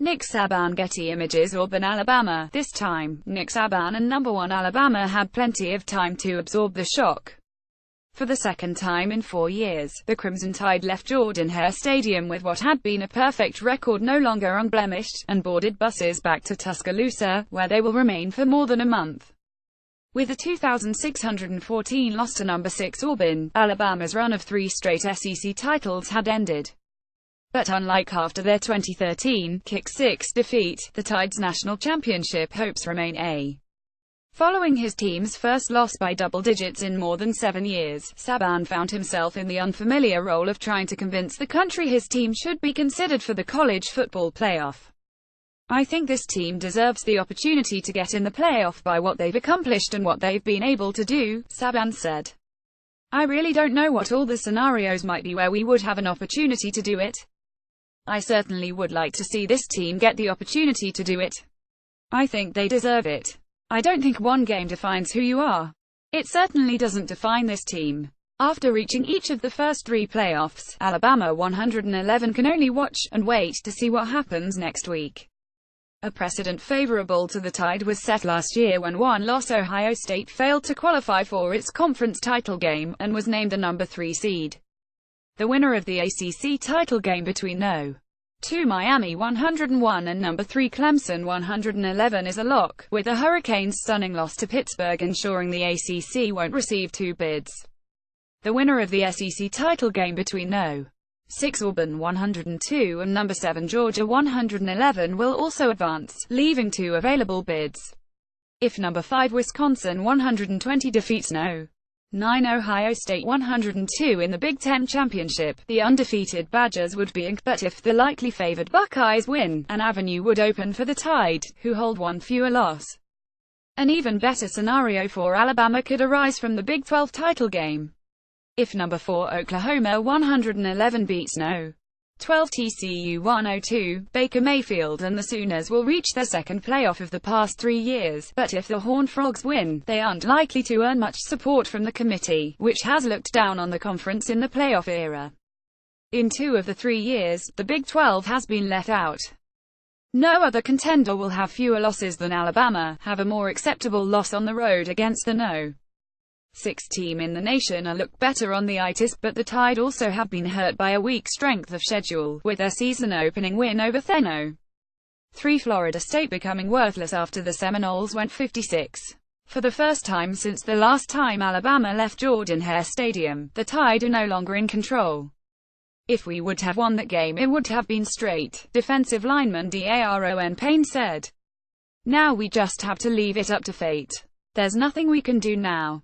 Nick Saban. Getty Images. Auburn, Alabama. This time, Nick Saban and number 1 Alabama had plenty of time to absorb the shock. For the second time in 4 years, the Crimson Tide left Jordan-Hare Stadium with what had been a perfect record no longer unblemished, and boarded buses back to Tuscaloosa, where they will remain for more than a month. With a 2,614 loss to number 6 Auburn, Alabama's run of 3 straight SEC titles had ended. But unlike after their 2013 Kick 6 defeat, the Tide's national championship hopes remain A. Following his team's first loss by double digits in more than 7 years, Saban found himself in the unfamiliar role of trying to convince the country his team should be considered for the college football playoff. "I think this team deserves the opportunity to get in the playoff by what they've accomplished and what they've been able to do," Saban said. "I really don't know what all the scenarios might be where we would have an opportunity to do it. I certainly would like to see this team get the opportunity to do it. I think they deserve it. I don't think one game defines who you are. It certainly doesn't define this team." After reaching each of the first 3 playoffs, Alabama 111 can only watch and wait to see what happens next week. A precedent favorable to the Tide was set last year when one-loss Ohio State failed to qualify for its conference title game, and was named the number 3 seed. The winner of the ACC title game between No. 2 Miami 101 and number 3 Clemson 111 is a lock, with the Hurricanes' stunning loss to Pittsburgh ensuring the ACC won't receive 2 bids. The winner of the SEC title game between No. 6 Auburn 102 and number 7 Georgia 111 will also advance, leaving 2 available bids. If number 5 Wisconsin 120 defeats No. 9 Ohio State 102 in the Big Ten Championship, the undefeated Badgers would be inked, but if the likely favored Buckeyes win, an avenue would open for the Tide, who hold 1 fewer loss. An even better scenario for Alabama could arise from the Big 12 title game. If number 4 Oklahoma 111 beats No. 12 TCU 102, Baker Mayfield and the Sooners will reach their second playoff of the past 3 years, but if the Horned Frogs win, they aren't likely to earn much support from the committee, which has looked down on the conference in the playoff era. In 2 of the 3 years, the Big 12 has been left out. No other contender will have fewer losses than Alabama, have a more acceptable loss on the road against the No. 6 team in the nation or look better on the itis, but the Tide also have been hurt by a weak strength of schedule, with their season-opening win over No. 3 Florida State becoming worthless after the Seminoles went 56. For the first time since the last time Alabama left Jordan-Hare Stadium, the Tide are no longer in control. "If we would have won that game, it would have been straight," defensive lineman Daron Payne said. "Now we just have to leave it up to fate. There's nothing we can do now.